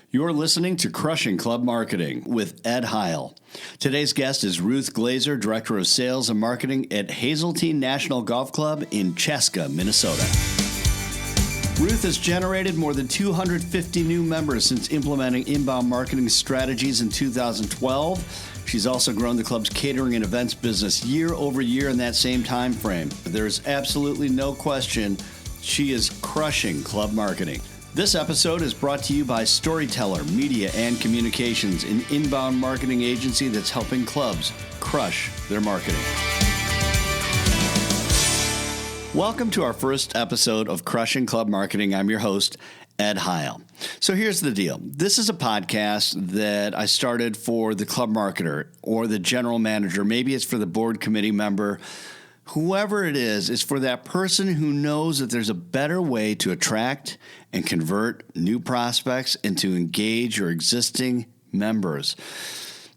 You're listening to Crushing Club Marketing with Ed Heil. Today's guest is Ruth Glaser, Director of Sales and Marketing at Hazeltine National Golf Club in Chaska, Minnesota. Ruth has generated more than 250 new members since implementing inbound marketing strategies in 2012. She's also grown the club's catering and events business year over year in that same time frame. There's absolutely no question she is crushing club marketing. This episode is brought to you by Storyteller Media and Communications, an inbound marketing agency that's helping clubs crush their marketing. Welcome to our first episode of Crushing Club Marketing. I'm your host, Ed Heil. So here's the deal. This is a podcast that I started for the club marketer or the general manager. Maybe it's for the board committee member. Whoever it is for that person who knows that there's a better way to attract and convert new prospects and to engage your existing members.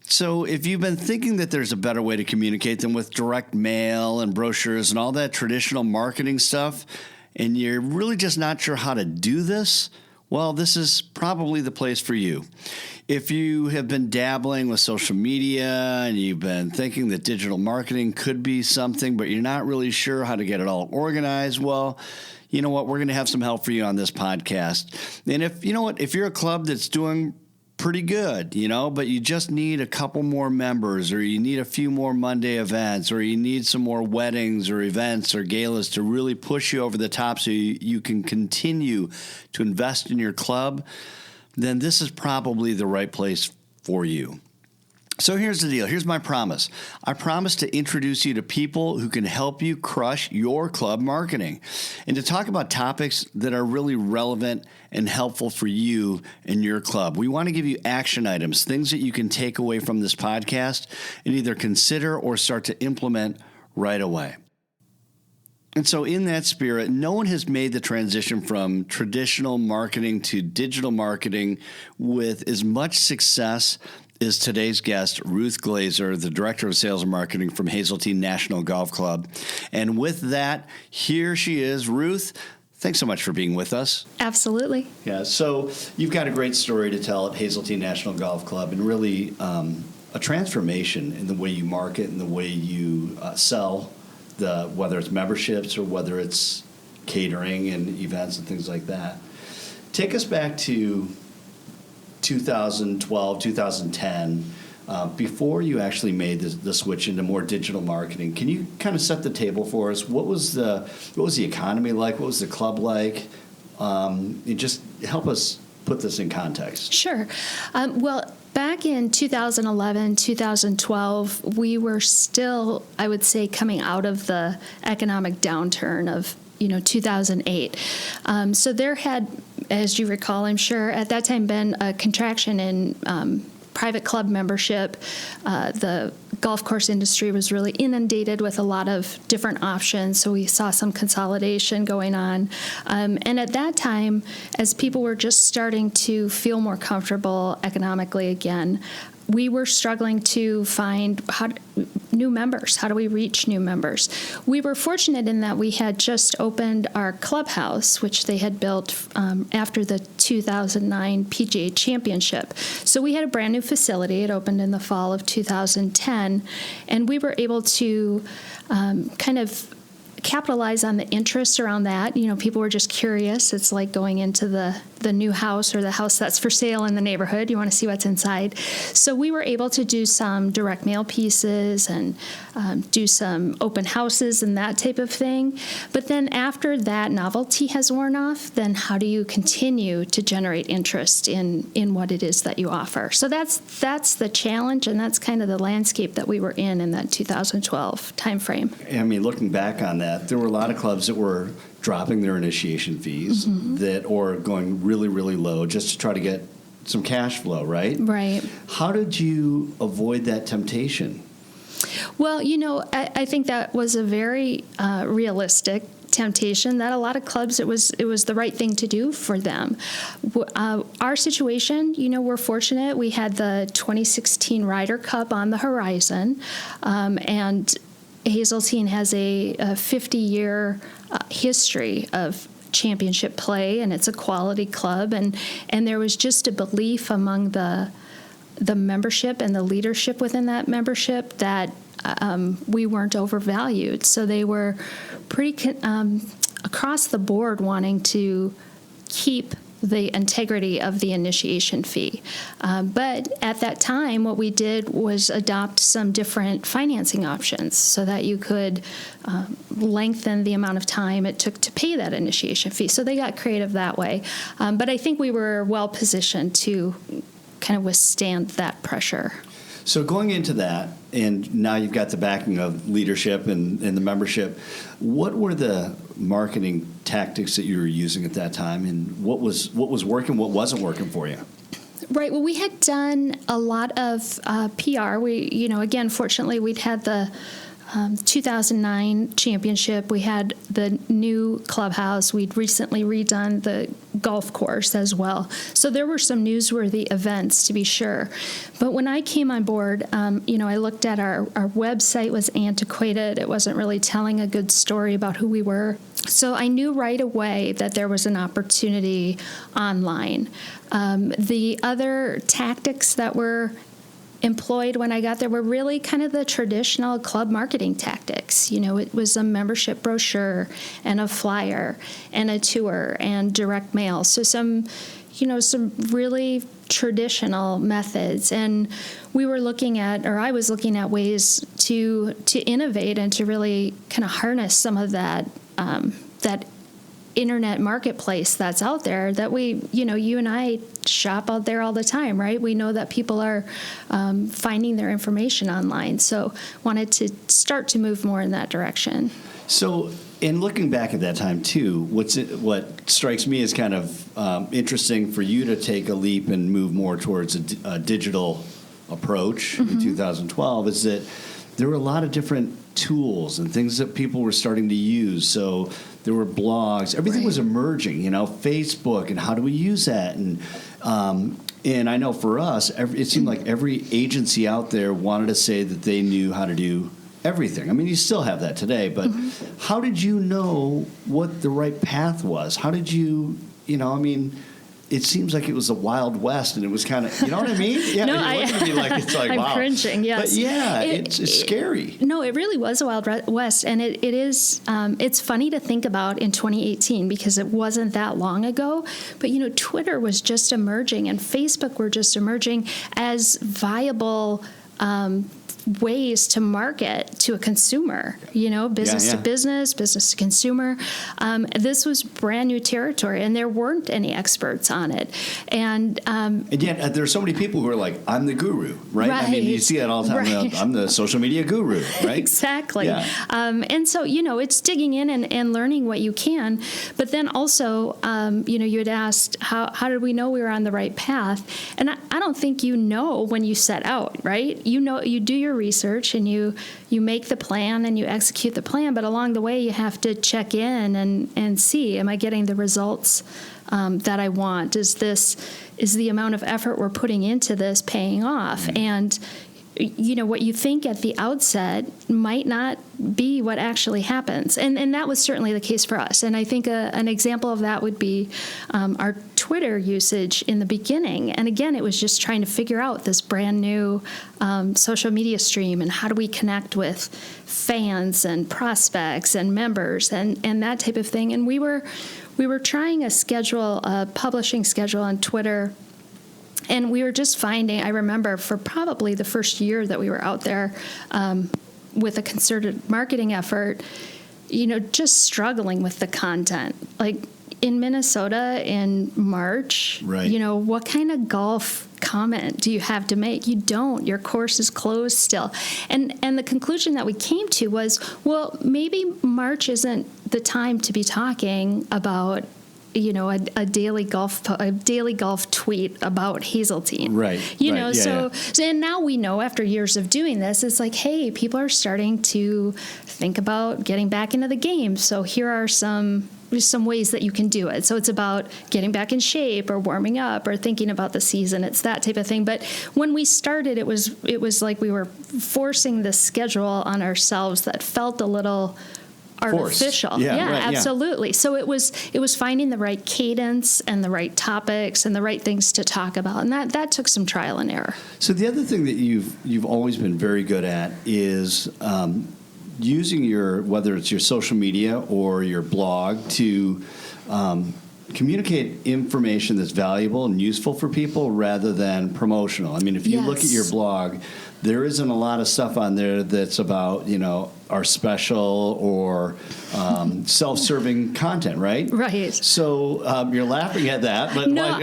So if you've been thinking that there's a better way to communicate than with direct mail and brochures and all that traditional marketing stuff, and you're really just not sure how to do this, well, this is probably the place for you. If you have been dabbling with social media and you've been thinking that digital marketing could be something, but you're not really sure how to get it all organized, well, you know what? We're going to have some help for you on this podcast. And if you're a club that's doing pretty good, but you just need a couple more members, or you need a few more Monday events, or you need some more weddings or events or galas to really push you over the top so you can continue to invest in your club, then this is probably the right place for you. So here's the deal. Here's my promise. I promise to introduce you to people who can help you crush your club marketing and to talk about topics that are really relevant and helpful for you and your club. We want to give you action items, things that you can take away from this podcast and either consider or start to implement right away. And so in that spirit, no one has made the transition from traditional marketing to digital marketing with as much success is today's guest, Ruth Glaser, the Director of Sales and Marketing from Hazeltine National Golf Club. And with that, here she is. Ruth, thanks so much for being with us. Absolutely. Yeah, so you've got a great story to tell at Hazeltine National Golf Club, and really a transformation in the way you market and the way you sell, whether it's memberships or whether it's catering and events and things like that. Take us back to 2012, 2010, before you actually made the switch into more digital marketing. Can you kind of set the table for us? What was the economy like? What was the club like? Just help us put this in context. Sure. Well, back in 2011, 2012, we were still, I would say, coming out of the economic downturn of 2008. So there had, as you recall, I'm sure, at that time been a contraction in private club membership. The golf course industry was really inundated with a lot of different options, so we saw some consolidation going on. And at that time, as people were just starting to feel more comfortable economically again, we were struggling to find new members. How do we reach new members? We were fortunate in that we had just opened our clubhouse, which they had built after the 2009 PGA Championship. So we had a brand new facility. It opened in the fall of 2010, and we were able to kind of capitalize on the interest around that. People were just curious. It's like going into the new house or the house that's for sale in the neighborhood. You want to see what's inside. So we were able to do some direct mail pieces and do some open houses and that type of thing. But then after that novelty has worn off, then how do you continue to generate interest in what it is that you offer? So that's the challenge, and that's kind of the landscape that we were in that 2012 timeframe. I mean, looking back on that, there were a lot of clubs that were dropping their initiation fees or going really, really low just to try to get some cash flow, right? Right. How did you avoid that temptation? Well, I think that was a very realistic temptation that a lot of clubs, it was the right thing to do for them. Our situation, we're fortunate. We had the 2016 Ryder Cup on the horizon, and Hazeltine has a 50-year history of championship play, and it's a quality club, and there was just a belief among the membership and the leadership within that membership that we weren't overvalued. So they were pretty across the board wanting to keep the integrity of the initiation fee. But at that time, what we did was adopt some different financing options so that you could lengthen the amount of time it took to pay that initiation fee. So they got creative that way. But I think we were well positioned to kind of withstand that pressure. So going into that, and now you've got the backing of leadership and the membership, what were the marketing tactics that you were using at that time, and what was working, what wasn't working for you? Right. Well, we had done a lot of PR. We, again, fortunately, we'd had the 2009 championship. We had the new clubhouse. We'd recently redone the golf course as well. So there were some newsworthy events, to be sure. But when I came on board, I looked at our website was antiquated. It wasn't really telling a good story about who we were. So I knew right away that there was an opportunity online. The other tactics that were employed when I got there were really kind of the traditional club marketing tactics. It was a membership brochure and a flyer and a tour and direct mail. So some really traditional methods. And we were looking at, or I was looking at ways to innovate and to really kind of harness some of that internet marketplace that's out there that we, you and I shop out there all the time, right? We know that people are finding their information online. So wanted to start to move more in that direction. So in looking back at that time too, what strikes me as kind of interesting for you to take a leap and move more towards a digital approach in 2012 is that there were a lot of different tools and things that people were starting to use. So there were blogs. Everything was emerging, Facebook, and how do we use that? And I know for us, it seemed like every agency out there wanted to say that they knew how to do everything. I mean, you still have that today, but how did you know what the right path was? How did you, it seems like it was the Wild West, and it was kind of, you know what I mean? Yeah, no, you're looking at me like it's like, I'm wow. cringing, yes. But yeah, it's scary. No, it really was a Wild West, and it is, it's funny to think about in 2018 because it wasn't that long ago, but, Twitter was just emerging and Facebook were just emerging as viable ways to market to a consumer, business to business, business to consumer. This was brand new territory, and there weren't any experts on it. And yet there's so many people who are like, I'm the guru, right? I mean, you see that all the time. Right. I'm the social media guru, right? Exactly. Yeah. And so, it's digging in and learning what you can. But then also, you had asked, how did we know we were on the right path? And I don't think when you set out, right? You do your research and you make the plan and you execute the plan, but along the way you have to check in and see, am I getting the results that I want? Is the amount of effort we're putting into this paying off? And what you think at the outset might not be what actually happens. And that was certainly the case for us. And I think an example of that would be our Twitter usage in the beginning. And again, it was just trying to figure out this brand new social media stream and how do we connect with fans and prospects and members and that type of thing. And we were trying a publishing schedule on Twitter. And we were just finding, I remember for probably the first year that we were out there with a concerted marketing effort, just struggling with the content. Like in Minnesota in March, right. What kind of golf comment do you have to make? You don't. Your course is closed still. And the conclusion that we came to was, well, maybe March isn't the time to be talking about a daily golf tweet about Hazeltine. Right. So and now we know after years of doing this, it's like, hey, people are starting to think about getting back into the game. So here are some ways that you can do it. So it's about getting back in shape or warming up or thinking about the season. It's that type of thing. But when we started, it was like we were forcing this schedule on ourselves that felt a little artificial. Forced. Yeah, right, absolutely. So it was finding the right cadence and the right topics and the right things to talk about, and that took some trial and error. So the other thing that you've always been very good at is using whether it's your social media or your blog to communicate information that's valuable and useful for people rather than promotional. I mean, if you look at your blog, there isn't a lot of stuff on there that's about, our special or self-serving content, right? Right. So you're laughing at that, but no,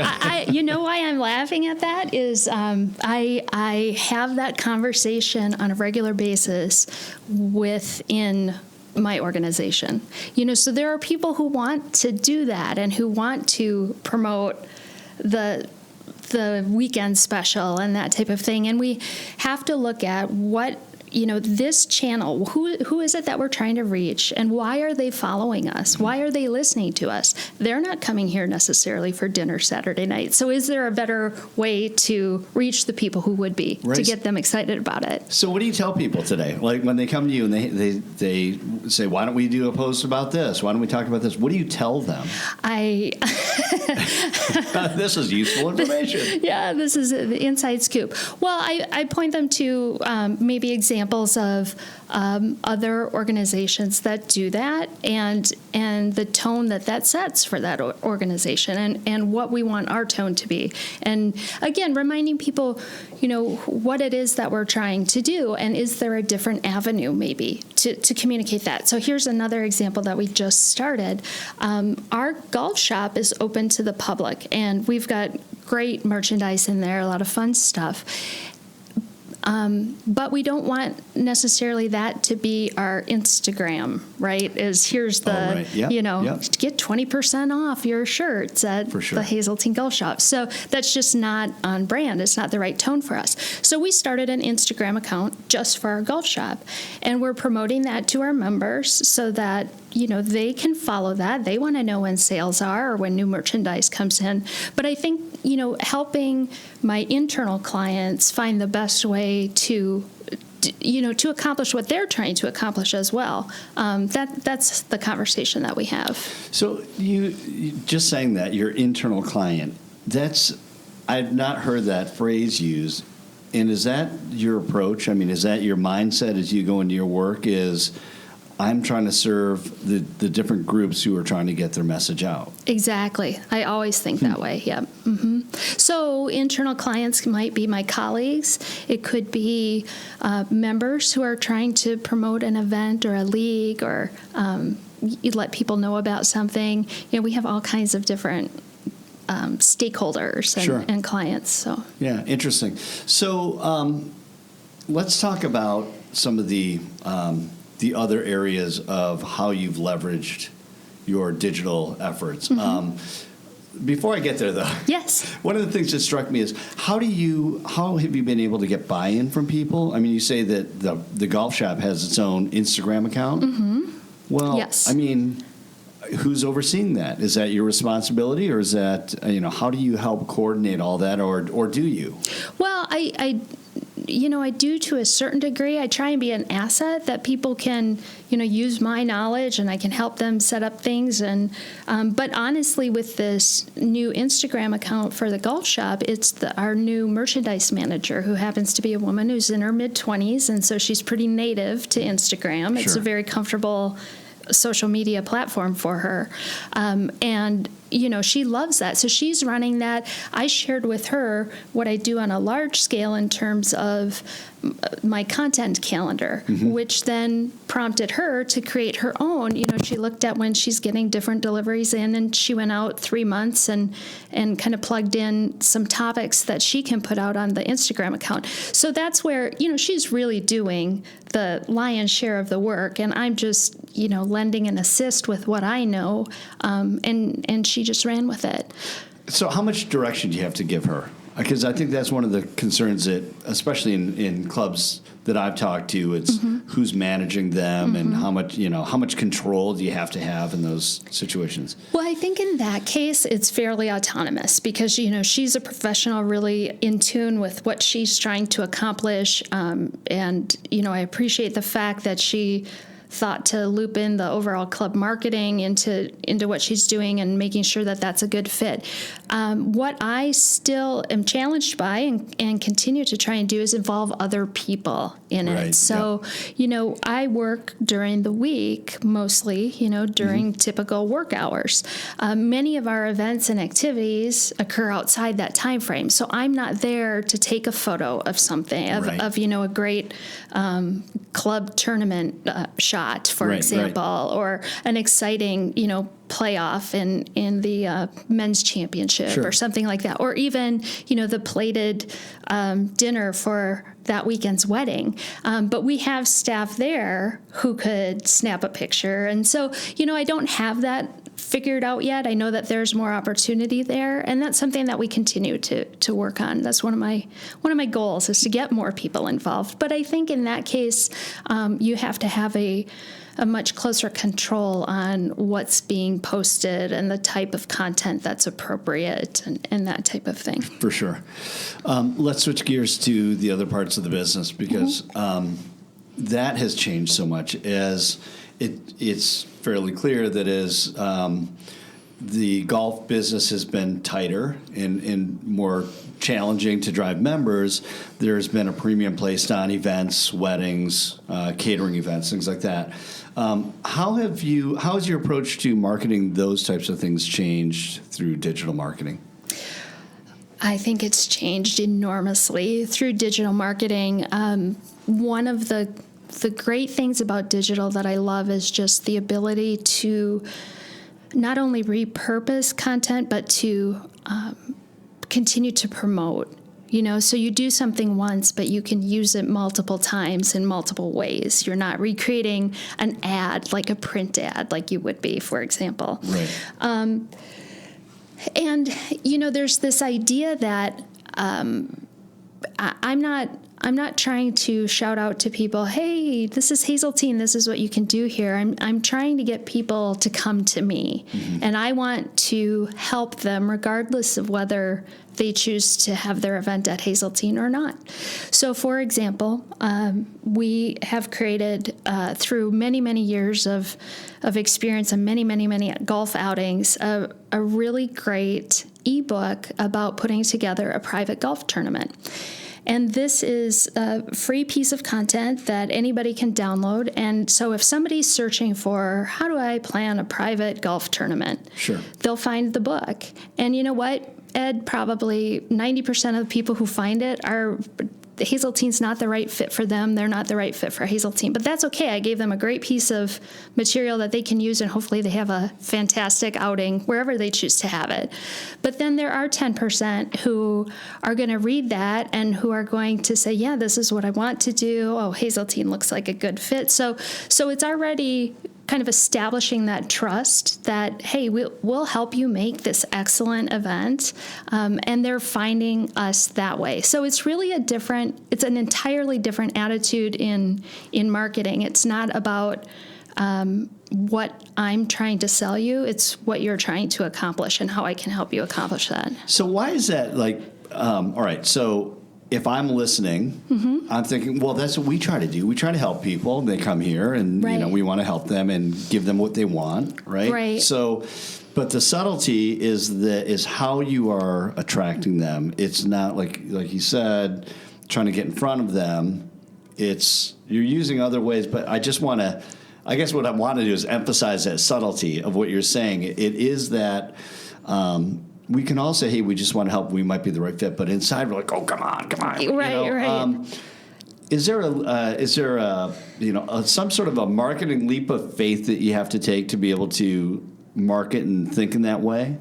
you know why I'm laughing at that is I have that conversation on a regular basis within my organization. So there are people who want to do that and who want to promote the weekend special and that type of thing. And we have to look at what, this channel, who is it that we're trying to reach, and why are they following us? Why are they listening to us? They're not coming here necessarily for dinner Saturday night. So is there a better way to reach the people who would be, to get them excited about it? So what do you tell people today? Like when they come to you and they say, why don't we do a post about this? Why don't we talk about this? What do you tell them? This is useful information. Yeah, this is the inside scoop. Well, I point them to maybe examples of other organizations that do that and the tone that sets for that organization and what we want our tone to be. And again, reminding people, what it is that we're trying to do, and is there a different avenue maybe to communicate that. So here's another example that we just started. Our golf shop is open to the public, and we've got great merchandise in there, a lot of fun stuff. But we don't want necessarily that to be our Instagram, right? Here's the, get 20% off your shirts at the Hazeltine Golf Shop. So that's just not on brand. It's not the right tone for us. So we started an Instagram account just for our golf shop, and we're promoting that to our members so that they can follow that. They want to know when sales are or when new merchandise comes in. But I think, helping my internal clients find the best way to accomplish what they're trying to accomplish as well. That's the conversation that we have. So you just saying that, your internal client, I've not heard that phrase used. And is that your approach? I mean, is that your mindset as you go into your work is, I'm trying to serve the different groups who are trying to get their message out? Exactly. I always think that way, yeah. Mm-hmm. So internal clients might be my colleagues. It could be members who are trying to promote an event or a league or you let people know about something. We have all kinds of different stakeholders and clients. So yeah, interesting. So let's talk about some of the other areas of how you've leveraged your digital efforts. Mm-hmm. Before I get there, though, yes, one of the things that struck me is how have you been able to get buy-in from people? I mean, you say that the golf shop has its own Instagram account. Mm-hmm. Well, yes. I mean, who's overseeing that? Is that your responsibility, or is that how do you help coordinate all that, or do you? Well, I do to a certain degree. I try and be an asset that people can, use my knowledge, and I can help them set up things. And but honestly, with this new Instagram account for the golf shop, it's our new merchandise manager, who happens to be a woman who's in her mid-20s, and so she's pretty native to Instagram. Sure. It's a very comfortable social media platform for her. And she loves that. So she's running that. I shared with her what I do on a large scale in terms of my content calendar, mm-hmm. which then prompted her to create her own. She looked at when she's getting different deliveries in, and she went out 3 months and kind of plugged in some topics that she can put out on the Instagram account. So that's where, she's really doing the lion's share of the work, and I'm just, lending an assist with what I know, and she just ran with it. So how much direction do you have to give her? Because I think that's one of the concerns that, especially in clubs that I've talked to, it's mm-hmm. who's managing them, mm-hmm. and how much control do you have to have in those situations? Well, I think in that case, it's fairly autonomous because, she's a professional really in tune with what she's trying to accomplish. And, I appreciate the fact that she thought to loop in the overall club marketing into what she's doing and making sure that that's a good fit. What I still am challenged by and continue to try and do is involve other people in it. So, I work during the week mostly, during typical work hours. Many of our events and activities occur outside that time frame. So I'm not there to take a photo of something, of a great club tournament shot, for example, or an exciting, playoff in the men's championship or something like that, or even the plated dinner for that weekend's wedding. But we have staff there who could snap a picture, and so I don't have that figured out yet. I know that there's more opportunity there, and that's something that we continue to work on. That's one of my goals, is to get more people involved. But I think in that case, you have to have a much closer control on what's being posted and the type of content that's appropriate and that type of thing. For sure. Let's switch gears to the other parts of the business, because that has changed so much. As it's fairly clear that as the golf business has been tighter and more challenging to drive members, there's been a premium placed on events, weddings, catering events, things like that. How has your approach to marketing those types of things changed through digital marketing? I think it's changed enormously through digital marketing. One of the great things about digital that I love is just the ability to not only repurpose content, but to continue to promote. So you do something once, but you can use it multiple times in multiple ways. You're not recreating an ad, like a print ad, like you would be, for example. Right. And, there's this idea that I'm not trying to shout out to people, hey, this is Hazeltine, this is what you can do here. I'm trying to get people to come to me, and I want to help them regardless of whether they choose to have their event at Hazeltine or not. So, for example, we have created, through many, many years of experience and many, many, many golf outings, a really great ebook about putting together a private golf tournament. And this is a free piece of content that anybody can download. And so if somebody's searching for, how do I plan a private golf tournament? Sure. They'll find the book. And you know what, Ed, probably 90% of the people who find it are, Hazeltine's not the right fit for them. They're not the right fit for Hazeltine. But that's okay. I gave them a great piece of material that they can use, and hopefully they have a fantastic outing wherever they choose to have it. But then there are 10% who are going to read that and who are going to say, yeah, this is what I want to do. Oh, Hazeltine looks like a good fit. So it's already kind of establishing that trust that, hey, we'll help you make this excellent event, and they're finding us that way. So it's really it's an entirely different attitude in marketing. It's not about what I'm trying to sell you. It's what you're trying to accomplish and how I can help you accomplish that. So why is that all right, so if I'm listening, I'm thinking, well, that's what we try to do. We try to help people. They come here, and we want to help them and give them what they want, right? Right. So, but the subtlety is how you are attracting them. It's not like you said, trying to get in front of them. You're using other ways, but I guess what I want to do is emphasize that subtlety of what you're saying. It is that. We can all say, hey, we just want to help. We might be the right fit. But inside, we're like, oh, come on. Right. Is there some sort of a marketing leap of faith that you have to take to be able to market and think in that way?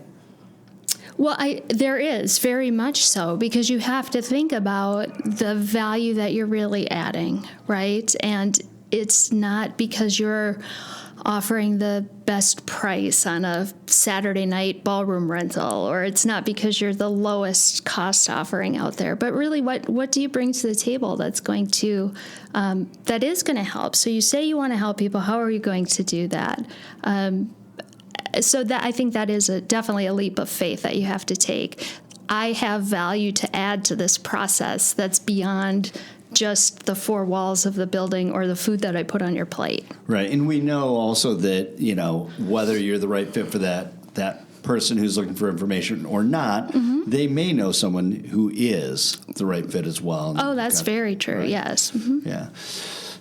Well, there is, very much so, because you have to think about the value that you're really adding, right? And it's not because you're offering the best price on a Saturday night ballroom rental, or it's not because you're the lowest cost offering out there, but really what do you bring to the table that's going to that is going to help? So you say you want to help people. How are you going to do that? So that, I think that is definitely a leap of faith that you have to take. I have value to add to this process that's beyond just the four walls of the building or the food that I put on your plate. Right. And we know also that, whether you're the right fit for that person who's looking for information or not, they may know someone who is the right fit as well. Oh, that's very true. Right. Yes. Yeah.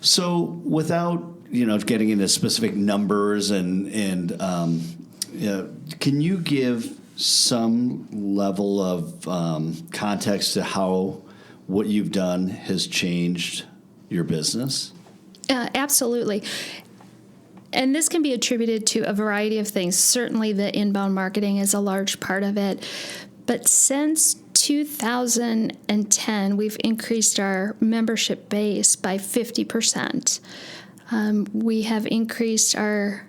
So without, getting into specific numbers and can you give some level of context to how what you've done has changed your business? Absolutely. And this can be attributed to a variety of things. Certainly the inbound marketing is a large part of it. But since 2010, we've increased our membership base by 50%. We have increased our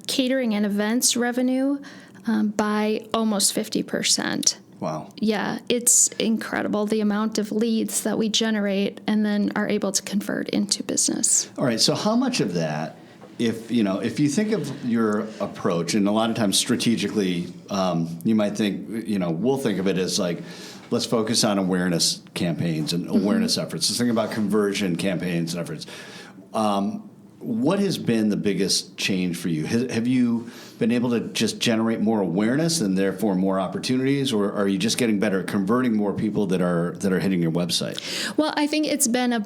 catering and events revenue by almost 50%. Wow. Yeah, it's incredible the amount of leads that we generate and then are able to convert into business. All right, so how much of that, if you think of your approach, and a lot of times strategically, you might think, we'll think of it as like, let's focus on awareness campaigns and awareness efforts. Let's think about conversion campaigns and efforts. What has been the biggest change for you? Have you been able to just generate more awareness and therefore more opportunities, or are you just getting better at converting more people that are hitting your website? Well, I think it's been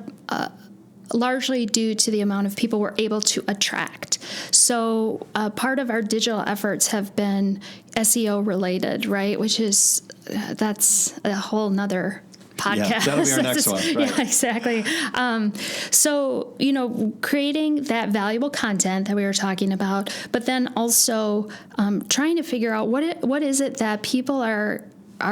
largely due to the amount of people we're able to attract. So part of our digital efforts have been SEO related, right? Which is, that's a whole nother podcast. Yeah, that'll be our next one. Right. Yeah, exactly. So, creating that valuable content that we were talking about, but then also trying to figure out what is it that people are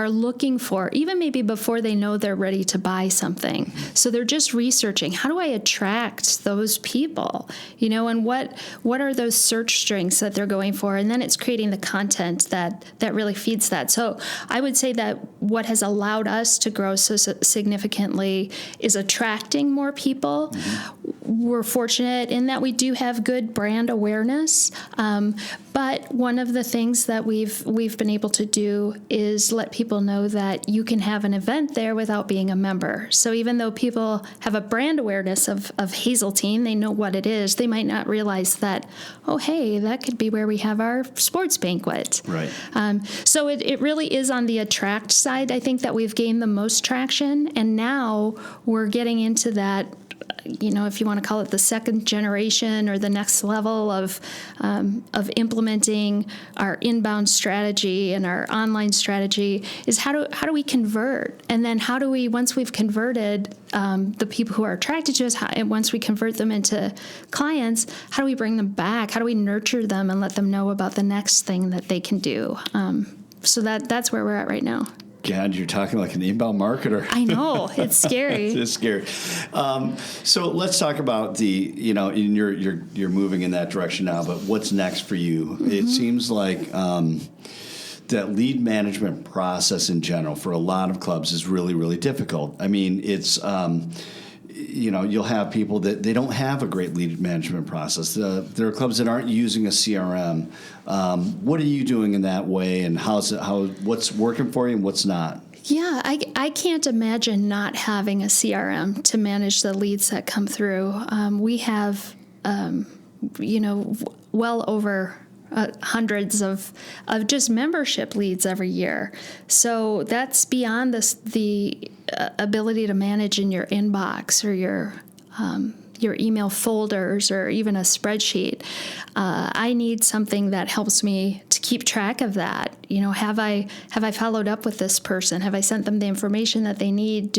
looking for, even maybe before they know they're ready to buy something. So they're just researching, how do I attract those people? And what are those search strings that they're going for? And then it's creating the content that really feeds that. So I would say that what has allowed us to grow so significantly is attracting more people. We're fortunate in that we do have good brand awareness. But one of the things that we've been able to do is let people know that you can have an event there without being a member. So even though people have a brand awareness of Hazeltine, they know what it is, they might not realize that, oh, hey, that could be where we have our sports banquet. Right. So it really is on the attract side, I think, that we've gained the most traction. And now we're getting into that, if you want to call it the second generation or the next level of implementing our inbound strategy and our online strategy, is how do we convert? And then how do we, once we've converted the people who are attracted to us, and once we convert them into clients, how do we bring them back? How do we nurture them and let them know about the next thing that they can do? So that's where we're at right now. God, you're talking like an inbound marketer. I know, it's scary. It's scary. So let's talk about you're moving in that direction now, but what's next for you? It seems like that lead management process in general for a lot of clubs is really, really difficult. I mean, it's you'll have people that they don't have a great lead management process. There are clubs that aren't using a CRM. What are you doing in that way, and what's working for you and what's not? Yeah, I can't imagine not having a CRM to manage the leads that come through. We have, well over hundreds of just membership leads every year. So that's beyond the ability to manage in your inbox or your email folders or even a spreadsheet. I need something that helps me to keep track of that. Have I followed up with this person? Have I sent them the information that they need?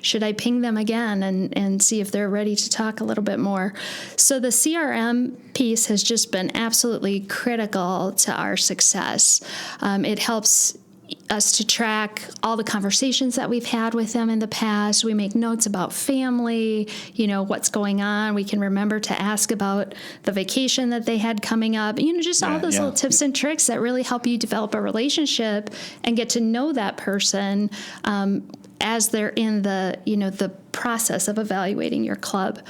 Should I ping them again and see if they're ready to talk a little bit more? So the CRM piece has just been absolutely critical to our success. It helps us to track all the conversations that we've had with them in the past. We make notes about family, what's going on. We can remember to ask about the vacation that they had coming up. Just all those little tips and tricks that really help you develop a relationship and get to know that person as they're in the process of evaluating your club,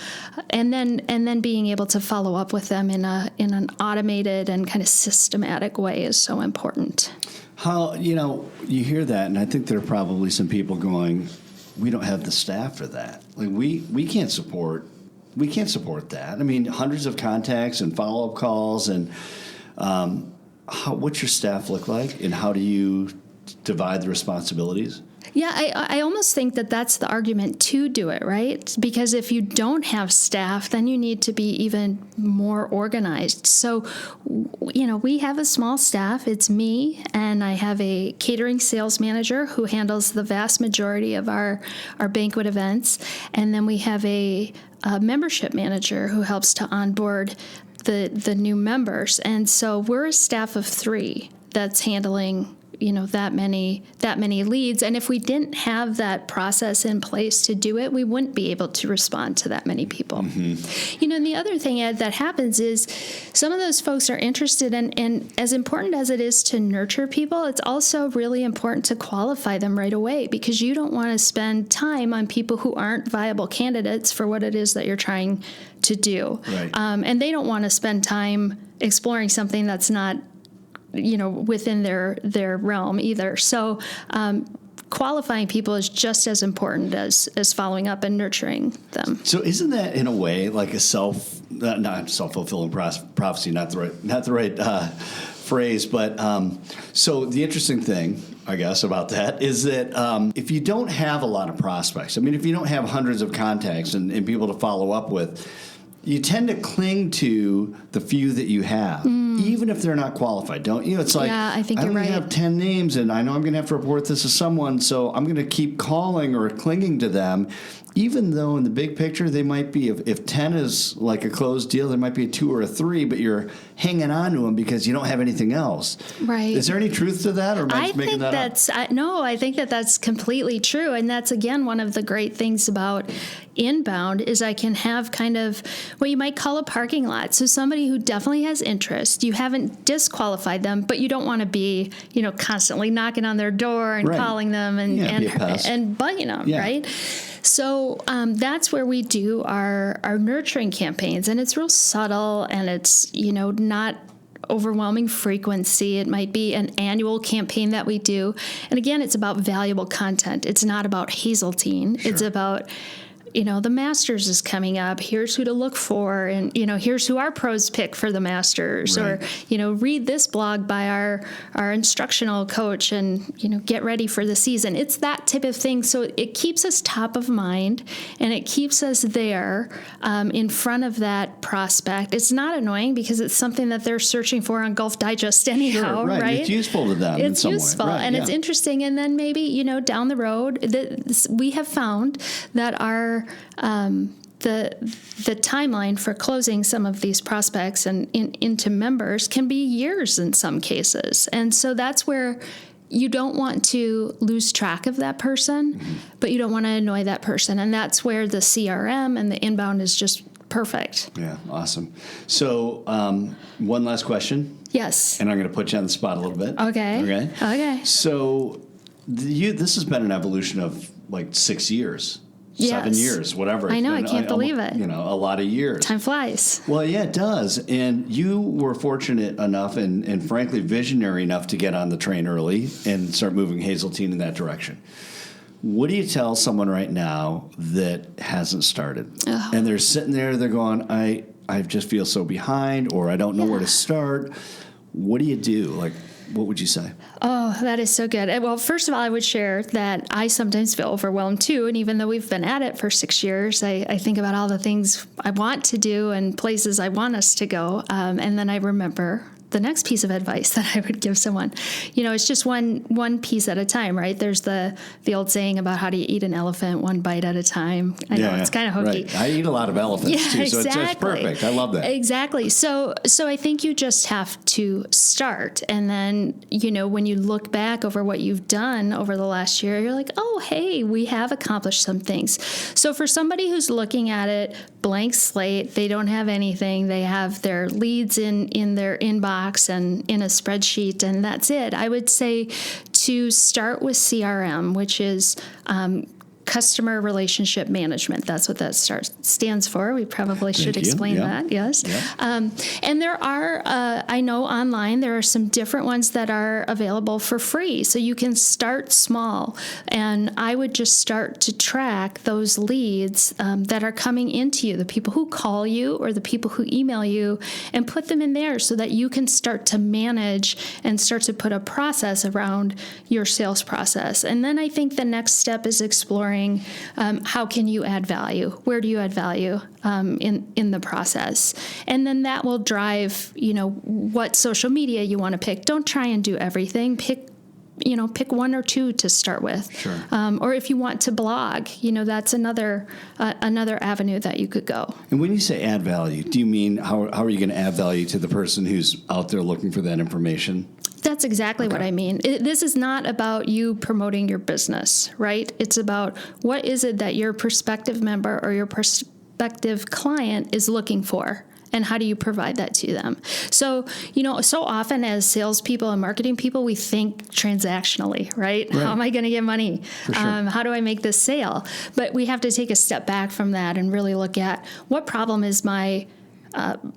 and then being able to follow up with them in an automated and kind of systematic way is so important. How, you hear that, and I think there are probably some people going, we don't have the staff for that. Like we can't support that. I mean, hundreds of contacts and follow-up calls, and what's your staff look like, and how do you divide the responsibilities? Yeah, I almost think that that's the argument to do it, right? Because if you don't have staff, then you need to be even more organized. So, we have a small staff. It's me, and I have a catering sales manager who handles the vast majority of our banquet events. And then we have a membership manager who helps to onboard the new members. And so we're a staff of 3 that's handling that many leads. And if we didn't have that process in place to do it, we wouldn't be able to respond to that many people. Mm-hmm. And the other thing, Ed, that happens is some of those folks are interested in, and as important as it is to nurture people, it's also really important to qualify them right away, because you don't want to spend time on people who aren't viable candidates for what it is that you're trying to do. Right. And they don't want to spend time exploring something that's not within their realm either. So qualifying people is just as important as following up and nurturing them. So isn't that in a way like a not self-fulfilling prophecy, not the right phrase, but so the interesting thing, I guess, about that is that if you don't have a lot of prospects, I mean, if you don't have hundreds of contacts and people to follow up with, you tend to cling to the few that you have, even if they're not qualified, don't you? It's like, yeah, I think I you're right. only have 10 names, and I know I'm going to have to report this to someone, so I'm going to keep calling or clinging to them, even though in the big picture they might be, if 10 is like a closed deal, there might be a 2 or a 3, but you're hanging on to them because you don't have anything else. Right. Is there any truth to that, or am I just making that up? No, I think that's completely true. And that's, again, one of the great things about inbound is I can have kind of what you might call a parking lot. So somebody who definitely has interest, you haven't disqualified them, but you don't want to be, constantly knocking on their door and calling them and bugging them, right? So that's where we do our nurturing campaigns, and it's real subtle, and it's, not overwhelming frequency. It might be an annual campaign that we do. And again, it's about valuable content. It's not about Hazeltine. Sure. It's about, the Masters is coming up. Here's who to look for. And, here's who our pros pick for the Masters. Right. Or, read this blog by our instructional coach and, get ready for the season. It's that type of thing. So it keeps us top of mind, and it keeps us there in front of that prospect. It's not annoying because it's something that they're searching for on Golf Digest anyhow, sure, right? It's useful to them in some way. It's useful, right, and it's interesting. And then maybe, down the road, we have found that our the timeline for closing some of these prospects and into members can be years in some cases. And so that's where you don't want to lose track of that person, but you don't want to annoy that person. And that's where the CRM and the inbound is just perfect. Yeah, awesome. So one last question. Yes. And I'm going to put you on the spot a little bit. Okay. So this has been an evolution of like 6 years. Yes. 7 years, whatever. I know, I can't believe it. A lot of years. Time flies. Well, yeah, it does. And you were fortunate enough and frankly visionary enough to get on the train early and start moving Hazeltine in that direction. What do you tell someone right now that hasn't started? Oh. And they're sitting there, they're going, I just feel so behind, or I don't know where to start. What do you do? Like, what would you say? Oh, that is so good. Well, first of all, I would share that I sometimes feel overwhelmed too. And even though we've been at it for 6 years, I think about all the things I want to do and places I want us to go. And then I remember the next piece of advice that I would give someone. It's just one piece at a time, right? There's the old saying about how do you eat an elephant one bite at a time. I know it's kind of hokey. Right. I eat a lot of elephants too, so it's just perfect. I love that. Exactly. So I think you just have to start, and then when you look back over what you've done over the last year, you're like, oh, hey, we have accomplished some things. So for somebody who's looking at it blank slate, they don't have anything. They have their leads in their inbox and in a spreadsheet, and that's it. I would say to start with CRM, which is customer relationship management. That's what that stands for. We probably should explain that. Yes. Yeah. And there are, I know online, there are some different ones that are available for free. So you can start small. And I would just start to track those leads that are coming into you, the people who call you or the people who email you, and put them in there so that you can start to manage and start to put a process around your sales process. And then I think the next step is exploring how can you add value? Where do you add value in the process? And then that will drive, what social media you want to pick. Don't try and do everything. Pick one or two to start with. Sure. Or if you want to blog, that's another avenue that you could go. And when you say add value, do you mean how are you going to add value to the person who's out there looking for that information? That's exactly what I mean. This is not about you promoting your business, right? It's about what is it that your prospective member or your prospective client is looking for, and how do you provide that to them? So, so often as salespeople and marketing people, we think transactionally, right? How am I going to get money? For sure. How do I make this sale? But we have to take a step back from that and really look at what problem is my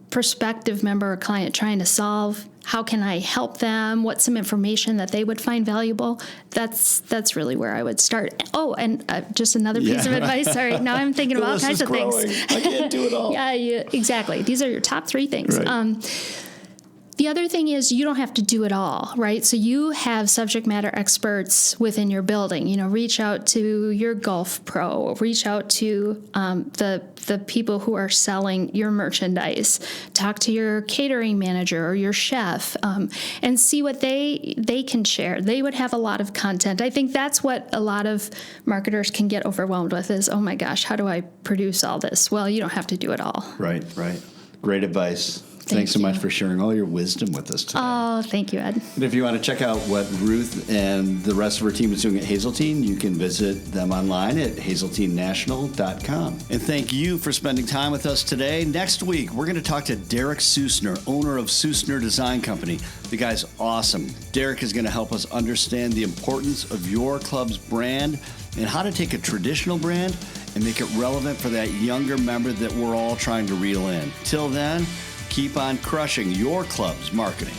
prospective member or client trying to solve? How can I help them? What's some information that they would find valuable? That's really where I would start. Oh, and just another piece of advice. Sorry, now I'm thinking of all kinds of things. I can't do it all. Yeah, exactly. These are your top 3 things. Right. The other thing is you don't have to do it all, right? So you have subject matter experts within your building. Reach out to your golf pro. Reach out to the people who are selling your merchandise. Talk to your catering manager or your chef, and see what they can share. They would have a lot of content. I think that's what a lot of marketers can get overwhelmed with is, oh my gosh, how do I produce all this? Well, you don't have to do it all. Right. Great advice. Thanks so much for sharing all your wisdom with us today. Oh, thank you, Ed. And if you want to check out what Ruth and the rest of her team is doing at Hazeltine, you can visit them online at hazeltinenational.com. And thank you for spending time with us today. Next week, we're going to talk to Derek Susner, owner of Susner Design Company. The guy's awesome. Derek is going to help us understand the importance of your club's brand and how to take a traditional brand and make it relevant for that younger member that we're all trying to reel in. Till then, keep on crushing your club's marketing.